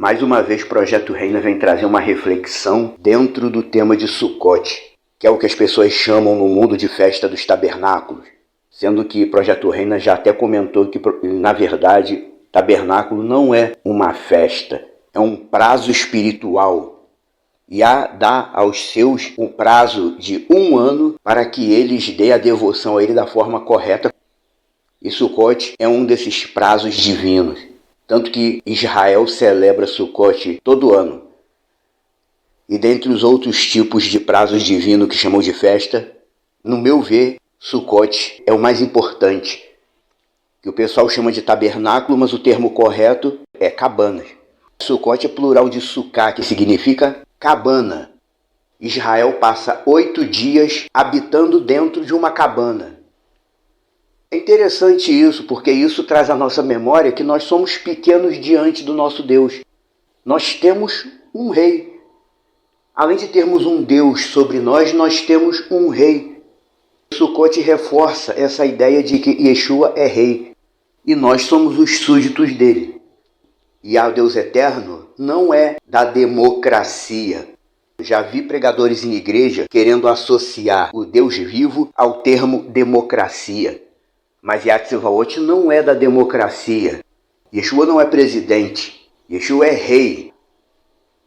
Mais uma vez, Projeto Reina vem trazer uma reflexão dentro do tema de Sucote, que é o que as pessoas chamam no mundo de festa dos tabernáculos, sendo que Projeto Reina já até comentou que, na verdade, tabernáculo não é uma festa, é um prazo espiritual. E dá aos seus um prazo de 1 ano para que eles dêem a devoção a ele da forma correta. E Sucote é um desses prazos divinos. Tanto que Israel celebra Sucote todo ano. E dentre os outros tipos de prazos divinos que chamam de festa, no meu ver, Sucote é o mais importante. Que o pessoal chama de tabernáculo, mas o termo correto é cabanas. Sucote é plural de sucá, que significa cabana. Israel passa 8 dias habitando dentro de uma cabana. É interessante isso, porque isso traz à nossa memória que nós somos pequenos diante do nosso Deus. Nós temos um rei. Além de termos um Deus sobre nós, nós temos um rei. Sucote reforça essa ideia de que Yeshua é rei e nós somos os súditos dele. E o Deus eterno não é da democracia. Já vi pregadores em igreja querendo associar o Deus vivo ao termo democracia. Mas Yahtzeva'ot não é da democracia. Yeshua não é presidente. Yeshua é rei.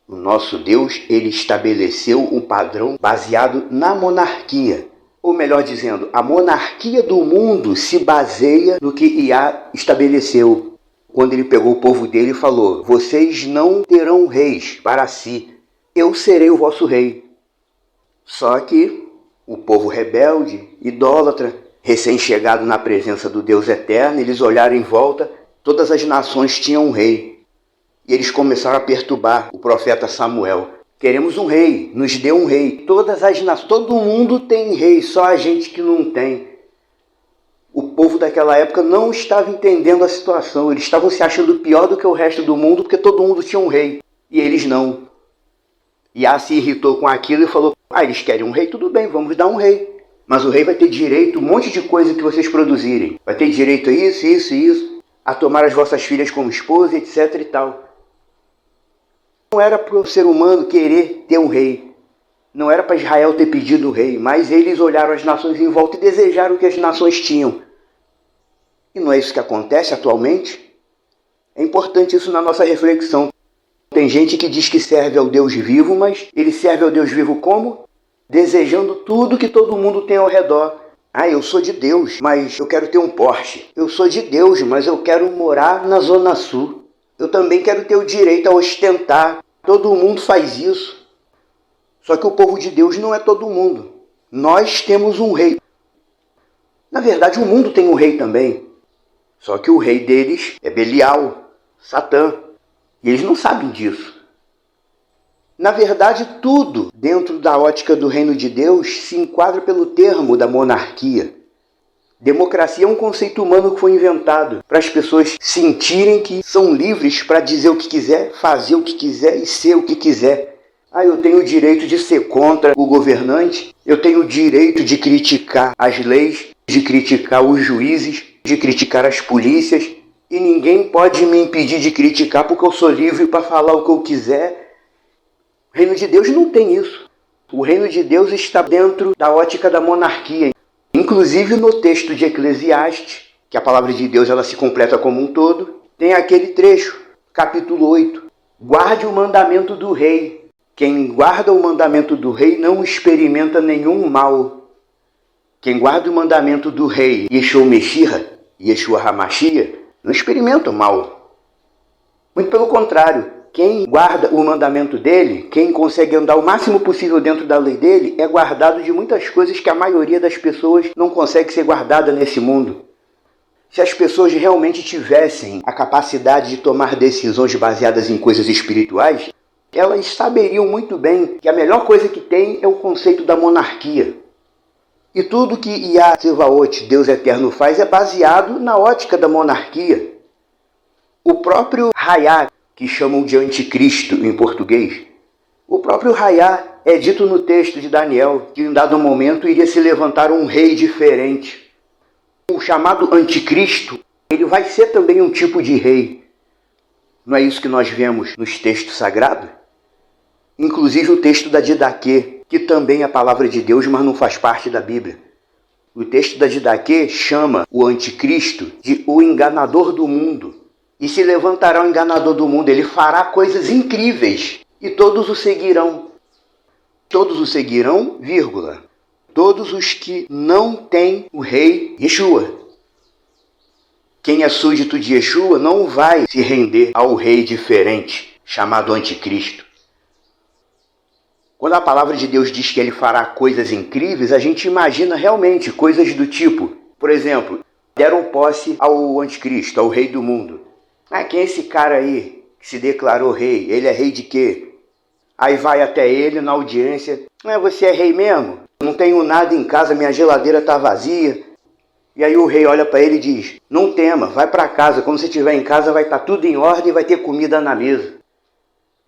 O nosso Deus, ele estabeleceu um padrão baseado na monarquia. Ou melhor dizendo, a monarquia do mundo se baseia no que Yah estabeleceu. Quando ele pegou o povo dele e falou: vocês não terão reis para si. Eu serei o vosso rei. Só que o povo rebelde, idólatra, recém-chegado na presença do Deus eterno, eles olharam em volta, todas as nações tinham um rei. E eles começaram a perturbar o profeta Samuel. Queremos um rei, nos dê um rei. Todas as nações, todo mundo tem rei, só a gente que não tem. O povo daquela época não estava entendendo a situação. Eles estavam se achando pior do que o resto do mundo, porque todo mundo tinha um rei. E eles não. Yah se irritou com aquilo e falou: eles querem um rei? Tudo bem, vamos dar um rei. Mas o rei vai ter direito a um monte de coisa que vocês produzirem. Vai ter direito a isso, isso e isso. A tomar as vossas filhas como esposa, etc e tal. Não era para o ser humano querer ter um rei. Não era para Israel ter pedido um rei. Mas eles olharam as nações em volta e desejaram o que as nações tinham. E não é isso que acontece atualmente? É importante isso na nossa reflexão. Tem gente que diz que serve ao Deus vivo, mas ele serve ao Deus vivo como? Desejando tudo que todo mundo tem ao redor. Eu sou de Deus, mas eu quero ter um Porsche. Eu sou de Deus, mas eu quero morar na Zona Sul. Eu também quero ter o direito a ostentar. Todo mundo faz isso. Só que o povo de Deus não é todo mundo. Nós temos um rei. Na verdade, o mundo tem um rei também. Só que o rei deles é Belial, Satã. E eles não sabem disso. Na verdade, tudo dentro da ótica do reino de Deus se enquadra pelo termo da monarquia. Democracia é um conceito humano que foi inventado para as pessoas sentirem que são livres para dizer o que quiser, fazer o que quiser e ser o que quiser. Eu tenho o direito de ser contra o governante, eu tenho o direito de criticar as leis, de criticar os juízes, de criticar as polícias, e ninguém pode me impedir de criticar porque eu sou livre para falar o que eu quiser. O reino de Deus não tem isso. O reino de Deus está dentro da ótica da monarquia. Inclusive no texto de Eclesiastes, que a palavra de Deus ela se completa como um todo, tem aquele trecho, capítulo 8. Guarde o mandamento do rei. Quem guarda o mandamento do rei não experimenta nenhum mal. Quem guarda o mandamento do rei, Yeshua Meshirra, Yeshua Hamashia, não experimenta o mal. Muito pelo contrário. Quem guarda o mandamento dele, quem consegue andar o máximo possível dentro da lei dele, é guardado de muitas coisas que a maioria das pessoas não consegue ser guardada nesse mundo. Se as pessoas realmente tivessem a capacidade de tomar decisões baseadas em coisas espirituais, elas saberiam muito bem que a melhor coisa que tem é o conceito da monarquia. E tudo que Yahtzeva'ot, Deus Eterno, faz é baseado na ótica da monarquia. O próprio Hayá, que chamam de anticristo em português, o próprio Hayá é dito no texto de Daniel que em um dado momento iria se levantar um rei diferente. O chamado anticristo, ele vai ser também um tipo de rei. Não é isso que nós vemos nos textos sagrados? Inclusive o texto da Didaquê, que também é a palavra de Deus, mas não faz parte da Bíblia. O texto da Didaquê chama o anticristo de o enganador do mundo. E se levantará o enganador do mundo, ele fará coisas incríveis e todos o seguirão. Todos o seguirão, vírgula. Todos os que não têm o rei Yeshua. Quem é súdito de Yeshua não vai se render ao rei diferente, chamado anticristo. Quando a palavra de Deus diz que ele fará coisas incríveis, a gente imagina realmente coisas do tipo, por exemplo, deram posse ao anticristo, ao rei do mundo. Quem é esse cara aí que se declarou rei? Ele é rei de quê? Aí vai até ele na audiência. Você é rei mesmo? Não tenho nada em casa, minha geladeira está vazia. E aí o rei olha para ele e diz, não tema, vai para casa. Quando você estiver em casa vai estar tudo em ordem e vai ter comida na mesa.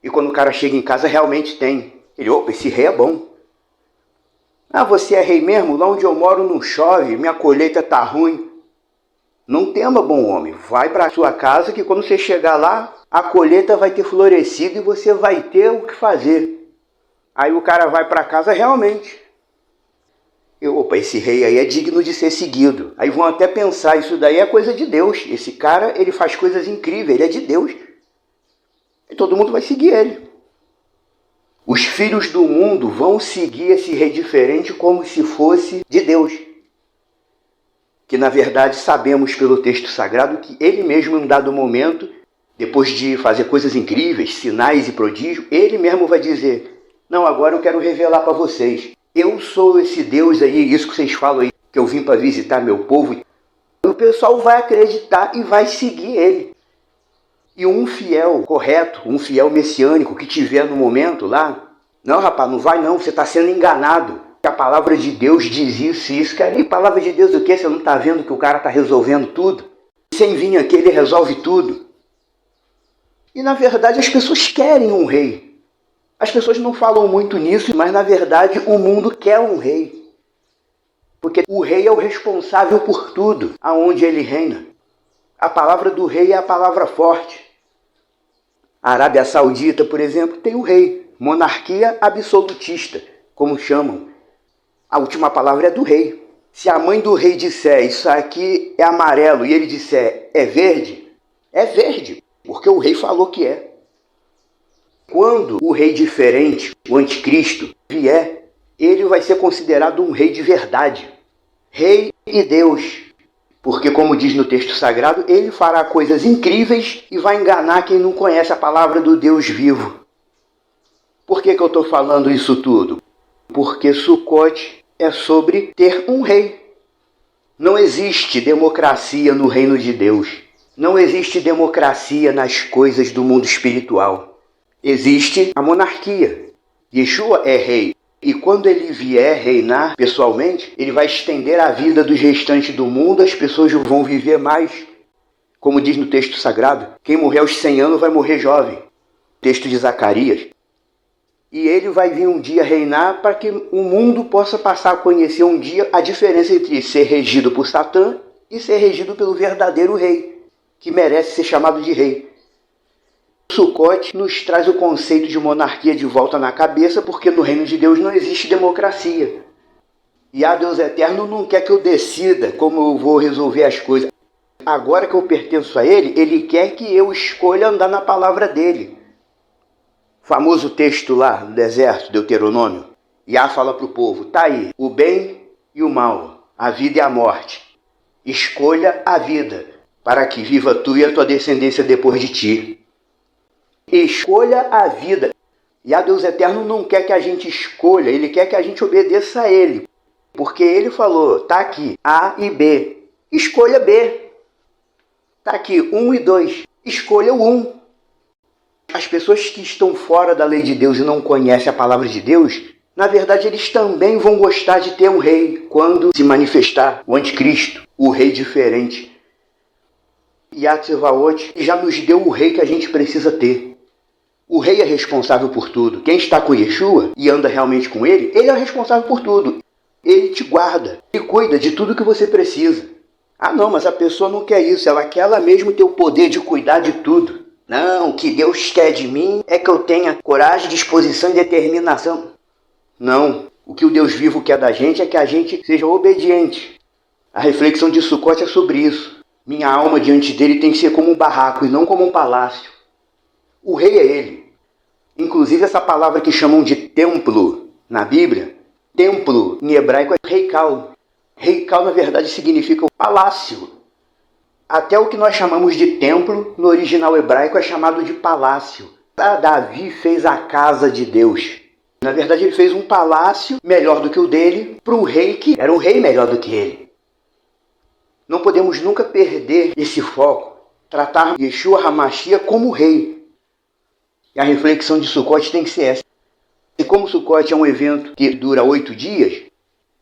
E quando o cara chega em casa realmente tem. Ele, opa, esse rei é bom. Você é rei mesmo? Lá onde eu moro não chove, minha colheita está ruim. Não tema, bom homem, vai para sua casa que quando você chegar lá, a colheita vai ter florescido e você vai ter o que fazer. Aí o cara vai para casa realmente. Opa, esse rei aí é digno de ser seguido. Aí vão até pensar, isso daí é coisa de Deus. Esse cara, ele faz coisas incríveis, ele é de Deus. E todo mundo vai seguir ele. Os filhos do mundo vão seguir esse rei diferente como se fosse de Deus. Que na verdade sabemos pelo texto sagrado que ele mesmo em um dado momento, depois de fazer coisas incríveis, sinais e prodígios, ele mesmo vai dizer, não, agora eu quero revelar para vocês. Eu sou esse Deus aí, isso que vocês falam aí, que eu vim para visitar meu povo. O pessoal vai acreditar e vai seguir ele. E um fiel correto, um fiel messiânico que tiver no momento lá, não rapaz, não vai não, você está sendo enganado. A palavra de Deus diz isso e isso. Cara, e palavra de Deus o quê? Você não está vendo que o cara está resolvendo tudo? Sem vir aqui ele resolve tudo. E na verdade as pessoas querem um rei. As pessoas não falam muito nisso, mas na verdade o mundo quer um rei. Porque o rei é o responsável por tudo, aonde ele reina. A palavra do rei é a palavra forte. A Arábia Saudita, por exemplo, tem o rei. Monarquia absolutista, como chamam. A última palavra é do rei. Se a mãe do rei disser, isso aqui é amarelo, e ele disser, é verde, porque o rei falou que é. Quando o rei diferente, o anticristo, vier, ele vai ser considerado um rei de verdade. Rei e Deus. Porque, como diz no texto sagrado, ele fará coisas incríveis e vai enganar quem não conhece a palavra do Deus vivo. Por que eu estou falando isso tudo? Porque Sucote é sobre ter um rei. Não existe democracia no reino de Deus. Não existe democracia nas coisas do mundo espiritual. Existe a monarquia. Yeshua é rei. E quando ele vier reinar pessoalmente, ele vai estender a vida dos restantes do mundo, as pessoas vão viver mais. Como diz no texto sagrado, quem morrer aos 100 anos vai morrer jovem. Texto de Zacarias. E ele vai vir um dia reinar para que o mundo possa passar a conhecer um dia a diferença entre ser regido por Satã e ser regido pelo verdadeiro rei, que merece ser chamado de rei. Sucote nos traz o conceito de monarquia de volta na cabeça, porque no reino de Deus não existe democracia. E Deus eterno não quer que eu decida como eu vou resolver as coisas. Agora que eu pertenço a ele, ele quer que eu escolha andar na palavra dele. Famoso texto lá no deserto, Deuteronômio. Yah fala para o povo, tá aí, o bem e o mal, a vida e a morte. Escolha a vida, para que viva tu e a tua descendência depois de ti. Escolha a vida. E a Deus eterno não quer que a gente escolha, ele quer que a gente obedeça a ele. Porque ele falou, tá aqui, A e B. Escolha B. Tá aqui, 1 e 2. Escolha o 1. As pessoas que estão fora da lei de Deus e não conhecem a palavra de Deus, na verdade eles também vão gostar de ter um rei quando se manifestar o anticristo, o rei diferente. Yah Tsevaot já nos deu o rei que a gente precisa ter. O rei é responsável por tudo. Quem está com Yeshua e anda realmente com ele é o responsável por tudo. Ele te guarda e cuida de tudo que você precisa. Não, mas a pessoa não quer isso. Ela quer ela mesma ter o poder de cuidar de tudo. Não, o que Deus quer de mim é que eu tenha coragem, disposição e determinação. Não, o que o Deus vivo quer da gente é que a gente seja obediente. A reflexão de Sucote é sobre isso. Minha alma diante dele tem que ser como um barraco e não como um palácio. O rei é ele. Inclusive essa palavra que chamam de templo na Bíblia, templo em hebraico é reikal. Reikal na verdade significa o palácio. Até o que nós chamamos de templo no original hebraico é chamado de palácio. Davi fez a casa de Deus. Na verdade ele fez um palácio melhor do que o dele para um rei que era um rei melhor do que ele. Não podemos nunca perder esse foco, tratar Yeshua HaMashiach como rei. E a reflexão de Sucote tem que ser essa. E como Sucote é um evento que dura 8 dias,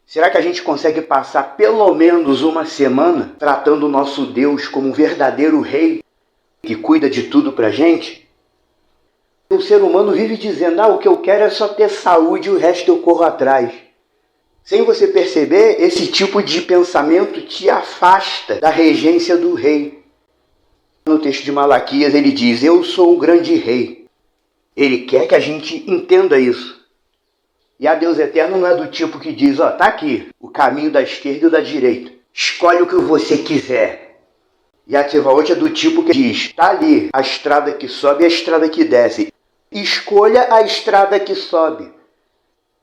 será que a gente consegue passar pelo menos uma semana tratando o nosso Deus como um verdadeiro rei que cuida de tudo pra gente? O ser humano vive dizendo, o que eu quero é só ter saúde e o resto eu corro atrás. Sem você perceber, esse tipo de pensamento te afasta da regência do rei. No texto de Malaquias ele diz, eu sou o grande rei. Ele quer que a gente entenda isso. E a Deus eterno não é do tipo que diz, tá aqui, o caminho da esquerda e da direita. Escolhe o que você quiser. E a Tsevaot é do tipo que diz, tá ali a estrada que sobe e a estrada que desce. Escolha a estrada que sobe.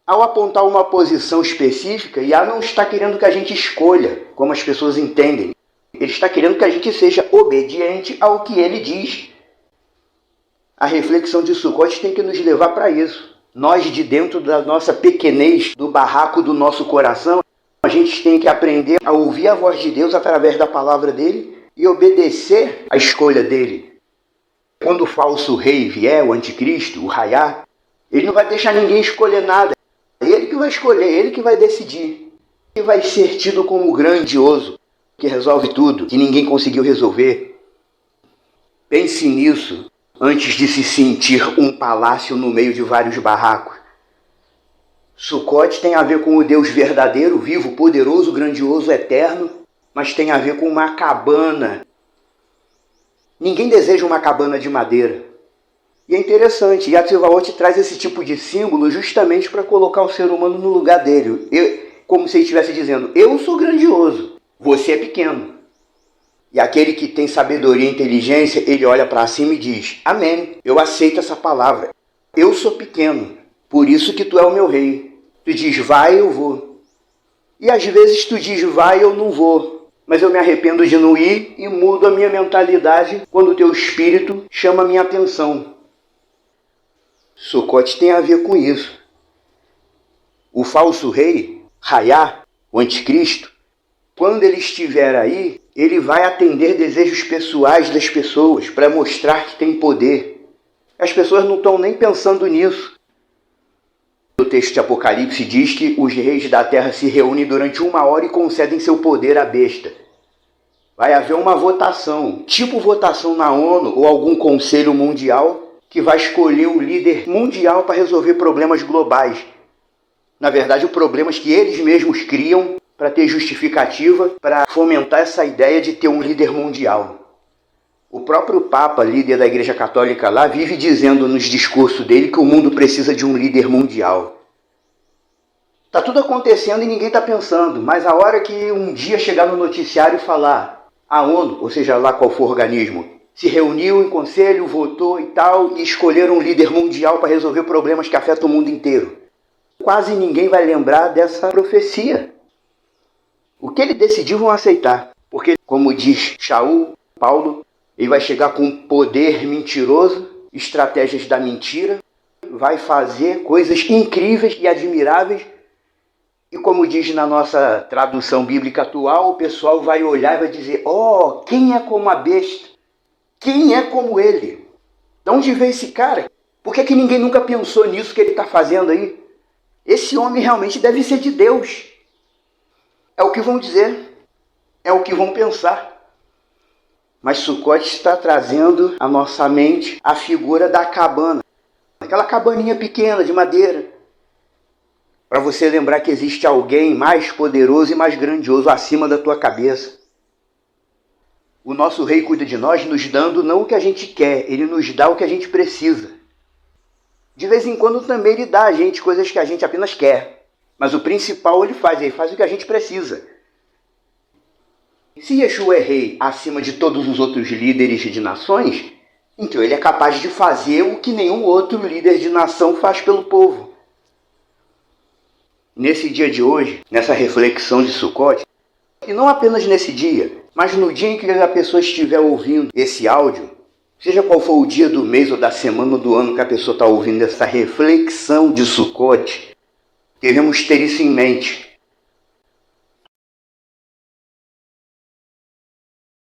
Ao apontar uma posição específica, Yah não está querendo que a gente escolha, como as pessoas entendem. Ele está querendo que a gente seja obediente ao que ele diz. A reflexão de Sucote tem que nos levar para isso. Nós, de dentro da nossa pequenez, do barraco do nosso coração, a gente tem que aprender a ouvir a voz de Deus através da palavra dele e obedecer à escolha dele. Quando o falso rei vier, o anticristo, o Raiá, ele não vai deixar ninguém escolher nada. É ele que vai escolher, ele que vai decidir. Ele vai ser tido como grandioso, que resolve tudo, que ninguém conseguiu resolver. Pense nisso antes de se sentir um palácio no meio de vários barracos. Sucote tem a ver com o Deus verdadeiro, vivo, poderoso, grandioso, eterno, mas tem a ver com uma cabana. Ninguém deseja uma cabana de madeira. E é interessante, e a Tsevaot traz esse tipo de símbolo justamente para colocar o ser humano no lugar dele. Como se ele estivesse dizendo, eu sou grandioso, você é pequeno. E aquele que tem sabedoria e inteligência, ele olha para cima e diz, amém, eu aceito essa palavra. Eu sou pequeno, por isso que tu é o meu rei. Tu diz, vai, eu vou. E às vezes tu diz, vai, eu não vou. Mas eu me arrependo de não ir e mudo a minha mentalidade quando o teu espírito chama a minha atenção. Sucote tem a ver com isso. O falso rei, Raiá, o anticristo, quando ele estiver aí, ele vai atender desejos pessoais das pessoas para mostrar que tem poder. As pessoas não estão nem pensando nisso. O texto de Apocalipse diz que os reis da terra se reúnem durante 1 hora e concedem seu poder à besta. Vai haver uma votação, tipo votação na ONU ou algum conselho mundial, que vai escolher o líder mundial para resolver problemas globais. Na verdade, problemas que eles mesmos criam para ter justificativa, para fomentar essa ideia de ter um líder mundial. O próprio Papa, líder da Igreja Católica lá, vive dizendo nos discursos dele que o mundo precisa de um líder mundial. Está tudo acontecendo e ninguém está pensando, mas a hora que um dia chegar no noticiário e falar, a ONU, ou seja lá qual for o organismo, se reuniu em conselho, votou e tal, e escolheram um líder mundial para resolver problemas que afetam o mundo inteiro. Quase ninguém vai lembrar dessa profecia. O que ele decidiu vão aceitar. Porque, como diz Shaul, Paulo, ele vai chegar com poder mentiroso, estratégias da mentira, vai fazer coisas incríveis e admiráveis. E como diz na nossa tradução bíblica atual, o pessoal vai olhar e vai dizer, quem é como a besta? Quem é como ele? De onde veio esse cara? Por que ninguém nunca pensou nisso que ele está fazendo aí? Esse homem realmente deve ser de Deus. É o que vão dizer. É o que vão pensar. Mas Sucote está trazendo à nossa mente a figura da cabana. Aquela cabaninha pequena de madeira. Para você lembrar que existe alguém mais poderoso e mais grandioso acima da tua cabeça. O nosso rei cuida de nós nos dando não o que a gente quer, ele nos dá o que a gente precisa. De vez em quando também ele dá a gente coisas que a gente apenas quer. Mas o principal ele faz o que a gente precisa. Se Yeshua é rei acima de todos os outros líderes de nações, então ele é capaz de fazer o que nenhum outro líder de nação faz pelo povo. Nesse dia de hoje, nessa reflexão de Sukkot, e não apenas nesse dia, mas no dia em que a pessoa estiver ouvindo esse áudio, seja qual for o dia do mês ou da semana ou do ano que a pessoa está ouvindo essa reflexão de Sukkot, devemos ter isso em mente.